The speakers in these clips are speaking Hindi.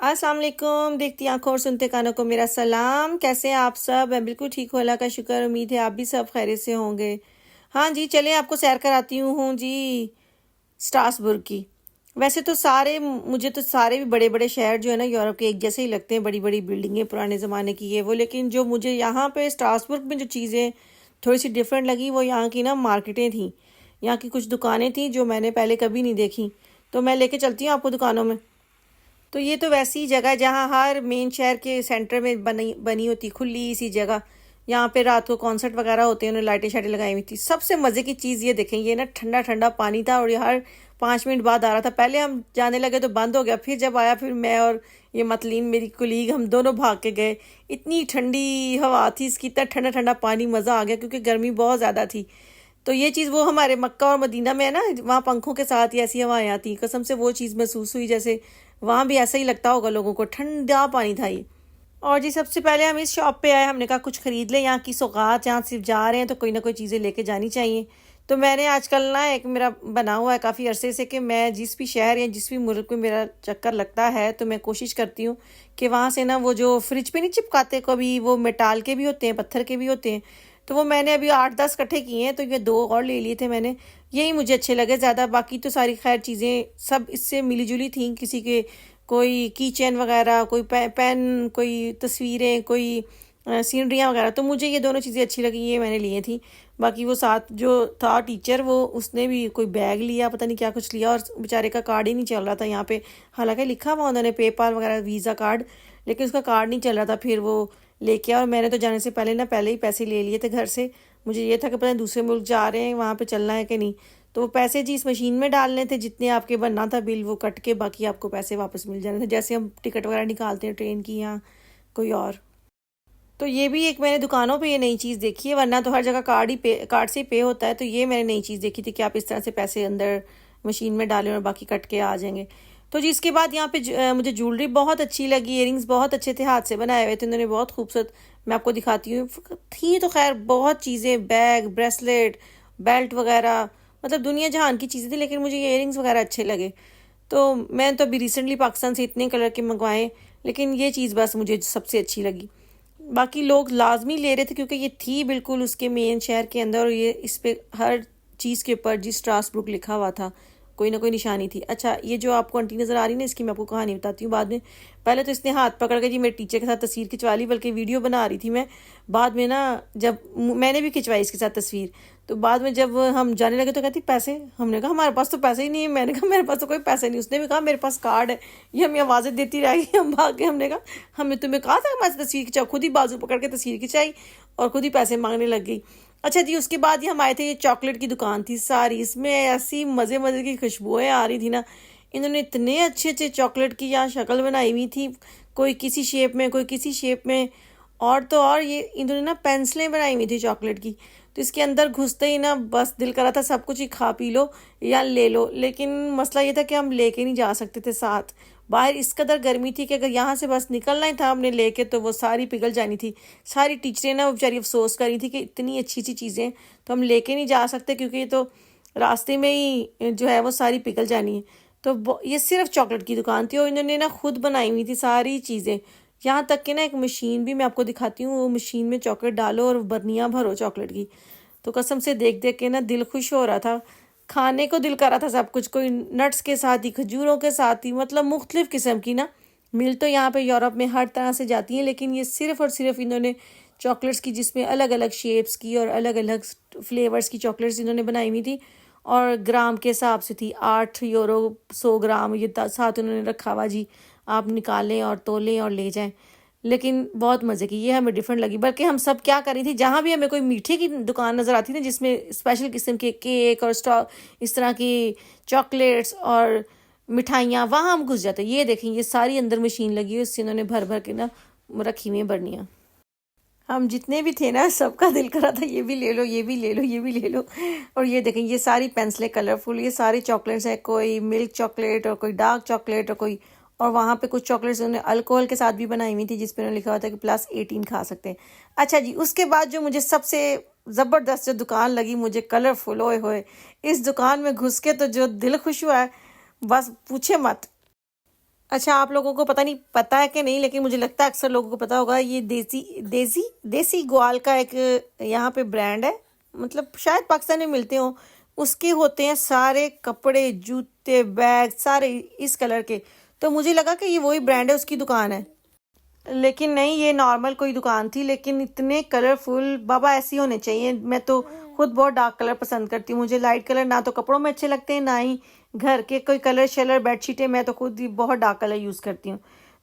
अस्सलाम वालेकुम। देखती आंखों और सुनते कानों को मेरा सलाम। कैसे हैं आप सब? मैं बिल्कुल ठीक हूँ, अल्लाह का शुक्र। उम्मीद है आप भी सब खैरियत से होंगे। हाँ जी, चलिए आपको सैर कराती हूँ जी स्ट्रासबुर्ग की। वैसे तो मुझे तो सारे भी बड़े बड़े शहर जो है ना यूरोप के एक जैसे ही लगते हैं, बड़ी बड़ी बिल्डिंगें पुराने ज़माने की ये वो। लेकिन जो मुझे यहाँ पे स्ट्रासबुर्ग में जो चीज़ें थोड़ी सी डिफरेंट लगी वो यहाँ की ना मार्केटें थी। यहाँ की कुछ दुकानें थी जो मैंने पहले कभी नहीं देखी। तो मैं लेके चलती हूँ आपको दुकानों में। तो ये तो वैसी जगह है जहाँ हर मेन शहर के सेंटर में बनी बनी होती खुली सी जगह। यहाँ पे रात को कॉन्सर्ट वगैरह होते हैं, उन्होंने लाइटें शाइटें लगाई हुई थी। सबसे मज़े की चीज़ ये देखें, ये ना ठंडा ठंडा पानी था और ये हर 5 मिनट बाद आ रहा था। पहले हम जाने लगे तो बंद हो गया, फिर जब आया फिर मैं और ये मतलीन मेरी कुलीग हम दोनों भाग के गए। इतनी ठंडी हवा थी इसकी, इतना ठंडा ठंडा पानी, मज़ा आ गया क्योंकि गर्मी बहुत ज़्यादा थी। तो ये चीज़ वो हमारे मक्का और मदीना में है ना, वहाँ पंखों के साथ ही ऐसी हवाएं आती, कसम से वो चीज़ महसूस हुई जैसे वहाँ भी ऐसा ही लगता होगा लोगों को। ठंडा पानी था ये। और जी सबसे पहले हम इस शॉप पे आए, हमने कहा कुछ खरीद ले, यहाँ की सौगात, यहाँ सिर्फ जा रहे हैं तो कोई ना कोई चीज़ें लेके जानी चाहिए। तो मैंने आजकल ना एक मेरा बना हुआ है काफ़ी अरसे से कि मैं जिस भी शहर या जिस भी मुल्क में मेरा चक्कर लगता है तो मैं कोशिश करती हूँ कि वहाँ से ना वो जो फ्रिज पे नहीं चिपकाते, कभी वो मेटाल के भी होते हैं, पत्थर के भी होते हैं। तो वो मैंने अभी 8-10 इकट्ठे किए हैं, तो ये 2 और ले लिए थे मैंने। यही मुझे अच्छे लगे ज़्यादा। बाकी तो सारी खैर चीज़ें सब इससे मिली जुली थी। किसी के कोई की चेन वगैरह, कोई पेन, कोई तस्वीरें, कोई सीनरियाँ वगैरह। तो मुझे ये दोनों चीज़ें अच्छी लगी, ये मैंने लिए थी। बाकी वो साथ जो था टीचर, वो उसने भी कोई बैग लिया, पता नहीं क्या कुछ लिया, और बेचारे का कार्ड ही नहीं चल रहा था यहाँ पे। हालांकि लिखा हुआ उन्होंने पेपाल वगैरह, वीज़ा कार्ड, लेकिन उसका कार्ड नहीं चल रहा था। फिर वो लेके आया और मैंने तो जाने से पहले ना पहले ही पैसे ले लिए थे घर से। मुझे ये था कि पता नहीं दूसरे मुल्क जा रहे हैं, वहाँ पे चलना है कि नहीं। तो वो पैसे जी इस मशीन में डालने थे, जितने आपके बनना था बिल वो कट के बाकी आपको पैसे वापस मिल जाने थे, जैसे हम टिकट वगैरह निकालते हैं ट्रेन की या कोई और। तो ये भी एक मैंने दुकानों पे ये नई चीज़ देखी है, वरना तो हर जगह कार्ड से ही पे होता है। तो ये मैंने नई चीज़ देखी थी कि आप इस तरह से पैसे अंदर मशीन में डालें और बाकी कट के आ जाएंगे। तो जी इसके बाद यहाँ पे मुझे ज्वेलरी बहुत अच्छी लगी, इयरिंग्स बहुत अच्छे थे, हाथ से बनाए हुए थे उन्होंने, बहुत खूबसूरत। मैं आपको दिखाती हूँ। थी तो खैर बहुत चीज़ें, बैग, ब्रेसलेट, बेल्ट वगैरह, मतलब दुनिया जहान की चीज़ें थी, लेकिन मुझे ये इयरिंग्स वगैरह अच्छे लगे। तो मैं तो अभी रिसेंटली पाकिस्तान से इतने कलर के मंगवाए, लेकिन ये चीज़ बस मुझे सबसे अच्छी लगी। बाकी लोग लाजमी ले रहे थे क्योंकि ये थी बिल्कुल उसके मेन शहर के अंदर, और ये इस पे हर चीज़ के ऊपर जी स्ट्रासबुर्ग लिखा हुआ था, कोई ना कोई निशानी थी। अच्छा, ये जो आपको आंटी नज़र आ रही है ना, इसकी मैं आपको कहानी बताती हूँ बाद में। पहले तो इसने हाथ पकड़ के जी मेरे टीचर के साथ तस्वीर खिंचवा ली, बल्कि वीडियो बना रही थी मैं। बाद में ना जब मैंने भी खिंचवाई इसके साथ तस्वीर, तो बाद में जब हम जाने लगे तो कहती पैसे। हमने कहा हमारे पास तो पैसे ही नहीं है। मैंने कहा मेरे पास तो कोई पैसे नहीं। उसने भी कहा मेरे पास कार्ड है। ये हमें आवाज़ें देती रहेगी, हम भाग गए। हमने कहा हमने तुम्हें कहा था हमारे तस्वीर खिंचाओ, खुद ही बाजू पकड़ के तस्वीर खिंचाई और खुद ही पैसे मांगने लग गई। अच्छा जी, उसके बाद ही हम आए थे, ये चॉकलेट की दुकान थी सारी, इसमें ऐसी मज़े मज़े की खुशबुएं आ रही थी ना। इन्होंने इतने अच्छे अच्छे चॉकलेट की यहाँ शक्ल बनाई हुई थी, कोई किसी शेप में, कोई किसी शेप में। और तो और ये इन्होंने ना पेंसिलें बनाई हुई थी चॉकलेट की। तो इसके अंदर घुसते ही ना बस दिल करा था सब कुछ ही खा पी लो या ले लो। लेकिन मसला ये था कि हम लेके नहीं जा सकते थे साथ। बाहर इस कदर गर्मी थी कि अगर यहाँ से बस निकलना ही था हमने लेके, तो वो सारी पिघल जानी थी। सारी टीचरें ना वो बेचारी अफसोस कर रही थी कि इतनी अच्छी अच्छी चीज़ें तो हम लेके नहीं जा सकते, क्योंकि ये तो रास्ते में ही जो है वो सारी पिघल जानी है। तो ये सिर्फ चॉकलेट की दुकान थी और इन्होंने ना खुद बनाई हुई थी सारी चीज़ें। यहाँ तक कि ना एक मशीन भी मैं आपको दिखाती हूँ, वो मशीन में चॉकलेट डालो और बर्नियाँ भरो चॉकलेट की। तो कसम से देख देख के ना दिल खुश हो रहा था, खाने को दिल कर रहा था सब कुछ। कोई नट्स के साथ ही, खजूरों के साथ ही, मतलब मुख्तलिफ किस्म की ना। मिल तो यहाँ पे यूरोप में हर तरह से जाती हैं, लेकिन ये सिर्फ और सिर्फ इन्होंने चॉकलेट्स की, जिसमें अलग अलग शेप्स की और अलग अलग फ्लेवर्स की चॉकलेट्स इन्होंने बनाई हुई थी। और ग्राम के हिसाब से थी, 8 यूरो 100 ग्राम ये साथ उन्होंने रखा हुआ जी, आप निकालें और तोलें और ले जाएं। लेकिन बहुत मज़े की, ये हमें डिफरेंट लगी। बल्कि हम सब क्या कर रही थी, जहाँ भी हमें कोई मीठे की दुकान नज़र आती थी जिसमें स्पेशल किस्म के केक और इस तरह की चॉकलेट्स और मिठाइयाँ, वहाँ हम घुस जाते। ये देखें, ये सारी अंदर मशीन लगी हुई, इससे इन्होंने भर भर के ना रखी हुई बर्नियाँ। हम जितने भी थे ना, सबका दिल कर रहा था ये भी ले लो, ये भी ले लो, ये भी ले लो। और ये देखें, ये सारी पेंसिलें कलरफुल, ये सारी चॉकलेट्स हैं, कोई मिल्क चॉकलेट और कोई डार्क चॉकलेट और कोई, और वहाँ पे कुछ चॉकलेट्स उन्होंने अल्कोहल के साथ भी बनाई हुई थी, जिसपे उन्होंने लिखा हुआ था कि +18 खा सकते हैं। अच्छा जी, उसके बाद जो मुझे सबसे ज़बरदस्त जो दुकान लगी मुझे, कलरफुल, ओए होए, इस दुकान में घुस के तो जो दिल खुश हुआ है, बस पूछे मत। अच्छा, आप लोगों को पता नहीं पता है कि नहीं, लेकिन मुझे लगता है अक्सर लोगों को पता होगा, ये देसी देसी देसी ग्वाल का एक यहाँ पे ब्रांड है। मतलब शायद पाकिस्तान में मिलते हो। उसके होते हैं सारे कपड़े, जूते, बैग सारे इस कलर के। तो मुझे लगा कि ये वही ब्रांड है, उसकी दुकान है। लेकिन नहीं, ये नॉर्मल कोई दुकान थी, लेकिन इतने कलरफुल, बाबा ऐसे ही होने चाहिए। मैं तो खुद बहुत डार्क कलर पसंद करती हूँ। मुझे लाइट कलर ना तो कपड़ों में अच्छे लगते हैं, ना ही घर के कोई कलर शलर बेडशीटें। मैं तो खुद ही बहुत डार्क कलर यूज़ करती हूँ।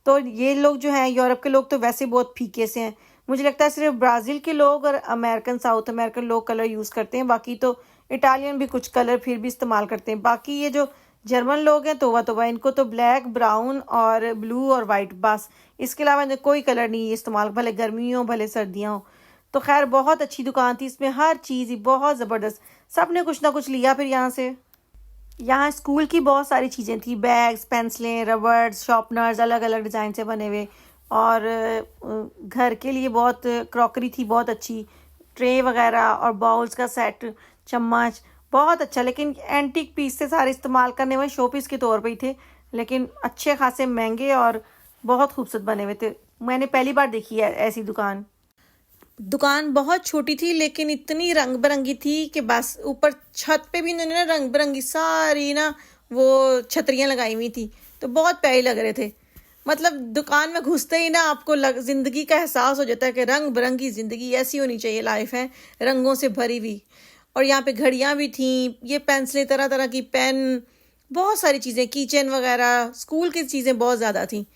तो ये लोग जो हैं, यूरोप के लोग तो वैसे बहुत फीके से हैं। मुझे लगता है सिर्फ ब्राज़ील के लोग और अमेरिकन, साउथ अमेरिकन लोग कलर यूज़ करते हैं। बाकी तो इटालियन भी कुछ कलर फिर भी इस्तेमाल करते हैं। बाकी ये जो जर्मन लोग हैं, तोबा तोबा, इनको तो ब्लैक, ब्राउन और ब्लू और वाइट, बस इसके अलावा इन्हें कोई कलर नहीं इस्तेमाल, भले गर्मियाँ हो भले सर्दियाँ हो। तो खैर बहुत अच्छी दुकान थी, इसमें हर चीज़ ही बहुत ज़बरदस्त। सब ने कुछ ना कुछ लिया फिर यहाँ से। यहाँ स्कूल की बहुत सारी चीज़ें थी, बैग्स, पेंसिलें, रबर्स, शॉर्पनर्स, अलग अलग डिज़ाइन से बने हुए। और घर के लिए बहुत क्रॉकरी थी, बहुत अच्छी ट्रे वगैरह और बाउल्स का सेट, चम्मच, बहुत अच्छा। लेकिन एंटीक पीस से सारे इस्तेमाल करने में शो पीस के तौर पे ही थे, लेकिन अच्छे खासे महंगे और बहुत खूबसूरत बने हुए थे। मैंने पहली बार देखी है ऐसी दुकान। दुकान बहुत छोटी थी, लेकिन इतनी रंग बिरंगी थी कि बस ऊपर छत पे भी इन्होंने ना रंग बिरंगी सारी ना वो छतरियां लगाई हुई थी। तो बहुत प्यारे लग रहे थे। मतलब दुकान में घुसते ही ना आपको जिंदगी का एहसास हो जाता है कि रंग बिरंगी जिंदगी ऐसी होनी चाहिए, लाइफ है रंगों से भरी हुई। और यहाँ पे घड़ियां भी थी, ये पेंसिलें, तरह तरह की पेन, बहुत सारी चीज़ें, कीचेन वगैरह, स्कूल की चीज़ें बहुत ज़्यादा थी।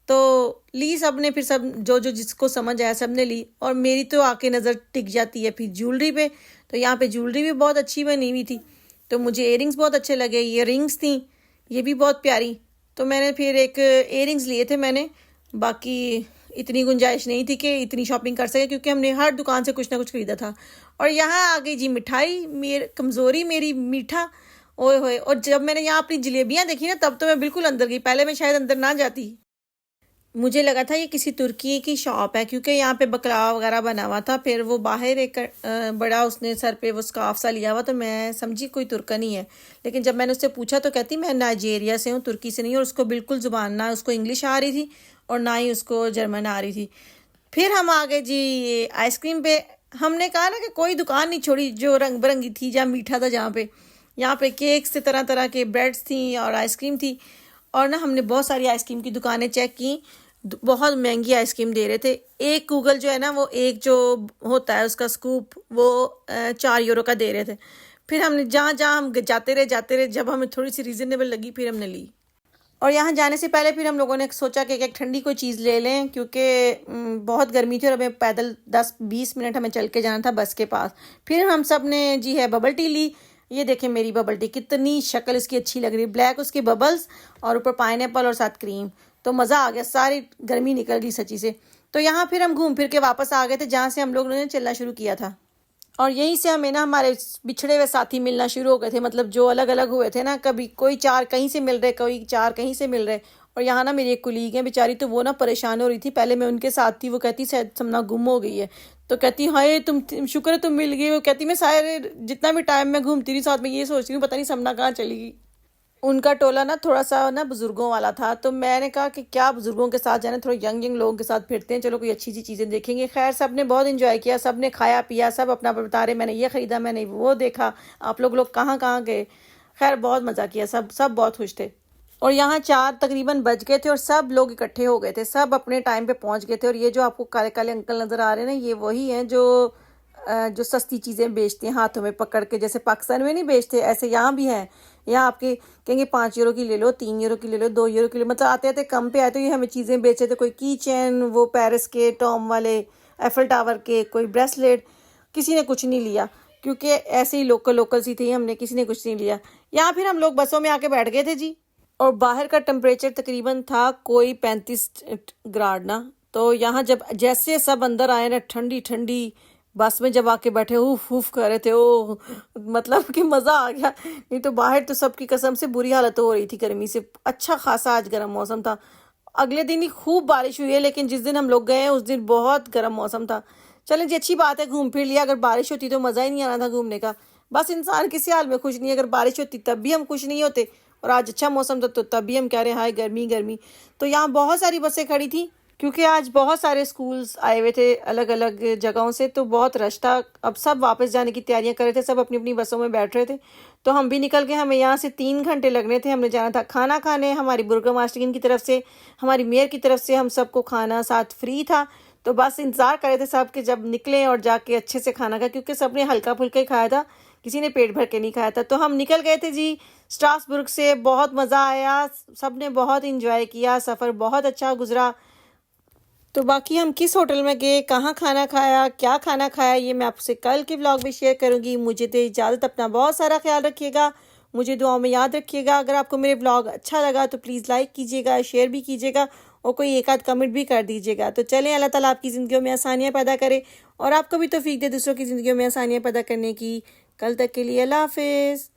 तो ली सब ने, फिर सब जो जो जिसको समझ आया सब ने ली। और मेरी तो आके नज़र टिक जाती है फिर ज्वेलरी पे। तो यहाँ पे ज्वेलरी भी बहुत अच्छी बनी हुई थी। तो मुझे इयररिंग्स बहुत अच्छे लगे, ये रिंग्स थी, ये भी बहुत प्यारी। तो मैंने फिर एक इयररिंग्स लिए थे मैंने। बाकी इतनी गुंजाइश नहीं थी कि इतनी शॉपिंग कर सके, क्योंकि हमने हर दुकान से कुछ ना कुछ खरीदा था। और यहाँ आ गई जी मिठाई, मेरी कमज़ोरी, मेरी मीठा। ओए होए, और जब मैंने यहाँ अपनी जलेबियाँ देखी ना, तब तो मैं बिल्कुल अंदर गई। पहले मैं शायद अंदर ना जाती। मुझे लगा था ये किसी तुर्की की शॉप है, क्योंकि यहाँ पे बकलावा वगैरह बना हुआ था। फिर वो बाहर एक बड़ा उसने सर पे वो स्कार्फ सा लिया हुआ, तो मैं समझी कोई तुर्का नहीं है। लेकिन जब मैंने उससे पूछा तो कहती मैं नाइजीरिया से हूँ, तुर्की से नहीं। और उसको बिल्कुल ज़ुबान, ना उसको इंग्लिश आ रही थी और ना ही उसको जर्मन आ रही थी। फिर हम आ गए जी ये आइसक्रीम पे। हमने कहा ना कि कोई दुकान नहीं छोड़ी जो रंग बिरंगी थी, जहाँ मीठा था, जहाँ पे यहाँ पे केक्स से तरह तरह के ब्रेड्स थी और आइसक्रीम थी। और ना हमने बहुत सारी आइसक्रीम की दुकानें चेक की। बहुत महंगी आइसक्रीम दे रहे थे। एक गूगल जो है ना, वो एक जो होता है उसका स्कूप, वो 4 यूरो का दे रहे थे। फिर हमने जहाँ जहाँ हम जाते रहे, जब हमें थोड़ी सी रीजनेबल लगी फिर हमने ली। और यहाँ जाने से पहले फिर हम लोगों ने सोचा कि एक ठंडी कोई चीज़ ले लें, क्योंकि बहुत गर्मी थी और हमें पैदल 10-20 मिनट हमें चल के जाना था बस के पास। फिर हम सब ने जी है बबल टी ली। ये देखें मेरी बबल टी, कितनी शक्ल इसकी अच्छी लग रही है, ब्लैक उसकी बबल्स और ऊपर पाइनएप्पल और साथ क्रीम। तो मज़ा आ गया, सारी गर्मी निकल गई सच्ची से। तो यहाँ फिर हम घूम फिर के वापस आ गए थे जहाँ से हम लोगों ने चलना शुरू किया था। और यहीं से हमें ना हमारे बिछड़े हुए साथी मिलना शुरू हो गए थे। मतलब जो अलग अलग हुए थे ना, कभी कोई 4 कहीं से मिल रहे, कोई 4 कहीं से मिल रहे। और यहाँ ना मेरी एक कुलीग है बेचारी, तो वो ना परेशान हो रही थी। पहले मैं उनके साथ थी, वो कहती शायद समना गुम हो गई है। तो कहती हाय तुम शुक्र है तुम मिल गई। वो कहती मैं सारे जितना भी टाइम मैं घूमती रही साथ में, ये सोचती हूँ पता नहीं समना कहाँ चली गई। उनका टोला ना थोड़ा सा ना बुजुर्गों वाला था। तो मैंने कहा कि क्या बुजुर्गों के साथ जाना, थोड़ा यंग यंग लोगों के साथ फिरते हैं, चलो कोई अच्छी सी चीज़ें देखेंगे। खैर सब ने बहुत इंजॉय किया, सब ने खाया पिया, सब अपना बता रहे मैंने ये ख़रीदा, मैंने वो देखा, आप लोग कहाँ कहाँ गए। खैर बहुत मज़ा किया, सब सब बहुत खुश थे। और यहाँ 4 तकरीबन बज गए थे और सब लोग इकट्ठे हो गए थे, सब अपने टाइम पे पहुँच गए थे। और ये जो आपको काले काले अंकल नज़र आ रहे हैं ना, ये वही हैं जो सस्ती चीज़ें बेचते हैं हाथों में पकड़ के। जैसे पाकिस्तान में नहीं बेचते, ऐसे यहाँ भी हैं। यहाँ आपके कहेंगे 5 यूरो की ले लो, 3 यूरो की ले लो, 2 यूरो की ले लो। मतलब आते आते कम पे आए तो ये हमें चीज़ें बेचे थे। कोई की चैन, वो पेरिस के टॉम वाले, एफल टावर के, कोई ब्रेसलेट। किसी ने कुछ नहीं लिया, क्योंकि ऐसे ही लोकल लोकल सी थी, हमने किसी ने कुछ नहीं लिया। यहाँ फिर हम लोग बसों में आके बैठ गए थे जी। और बाहर का टेम्परेचर तकरीबन था कोई 35 ग्राड ना। तो यहाँ जब जैसे सब अंदर आए ना, ठंडी ठंडी बस में जब आके बैठे, उफ उफ कर रहे थे। ओ मतलब कि मज़ा आ गया। नहीं तो बाहर तो सबकी कसम से बुरी हालत हो रही थी गर्मी से। अच्छा खासा आज गर्म मौसम था। अगले दिन ही खूब बारिश हुई है, लेकिन जिस दिन हम लोग गए हैं उस दिन बहुत गर्म मौसम था। चलें जी, अच्छी बात है, घूम फिर लिया। अगर बारिश होती तो मज़ा ही नहीं आना था घूमने का। बस इंसान किसी हाल में खुश नहीं है, अगर बारिश होती तब भी हम खुश नहीं होते, और आज अच्छा मौसम था तो तभी हम कह रहे हैं हाय गर्मी गर्मी। तो यहाँ बहुत सारी बसें खड़ी थी क्योंकि आज बहुत सारे स्कूल्स आए हुए थे अलग अलग जगहों से, तो बहुत रश था। अब सब वापस जाने की तैयारियां कर रहे थे, सब अपनी अपनी बसों में बैठ रहे थे। तो हम भी निकल गए। हमें यहाँ से 3 घंटे लगने थे। हमने जाना था खाना खाने। हमारी बुर्गोमास्टरगिन की तरफ से, हमारी मेयर की तरफ से हम सबको खाना साथ फ्री था। तो बस इंतज़ार कर रहे थे सब कि जब निकलें और जाके अच्छे से खाना खाए, क्योंकि सबने हल्का फुल्का ही खाया था, किसी ने पेट भर के नहीं खाया था। तो हम निकल गए थे जी स्ट्रासबुर्ग से। बहुत मज़ा आया, सब ने बहुत इंजॉय किया, सफ़र बहुत अच्छा गुजरा। तो बाकी हम किस होटल में गए, कहाँ खाना खाया, क्या खाना खाया, ये मैं आपसे कल के व्लॉग में शेयर करूंगी। मुझे तो इजाज़त, अपना बहुत सारा ख्याल रखिएगा, मुझे दुआओं में याद रखिएगा। अगर आपको मेरे व्लॉग अच्छा लगा तो प्लीज़ लाइक कीजिएगा, शेयर भी कीजिएगा और कोई एक आध कमेंट भी कर दीजिएगा। तो चलें, अल्लाह ताला आपकी ज़िंदगियों में आसानियाँ पैदा करे और आपको भी तौफीक दे दूसरों की ज़िंदगियों में आसानियाँ पैदा करने की। कल तक के लिए अल्लाह हाफिज़।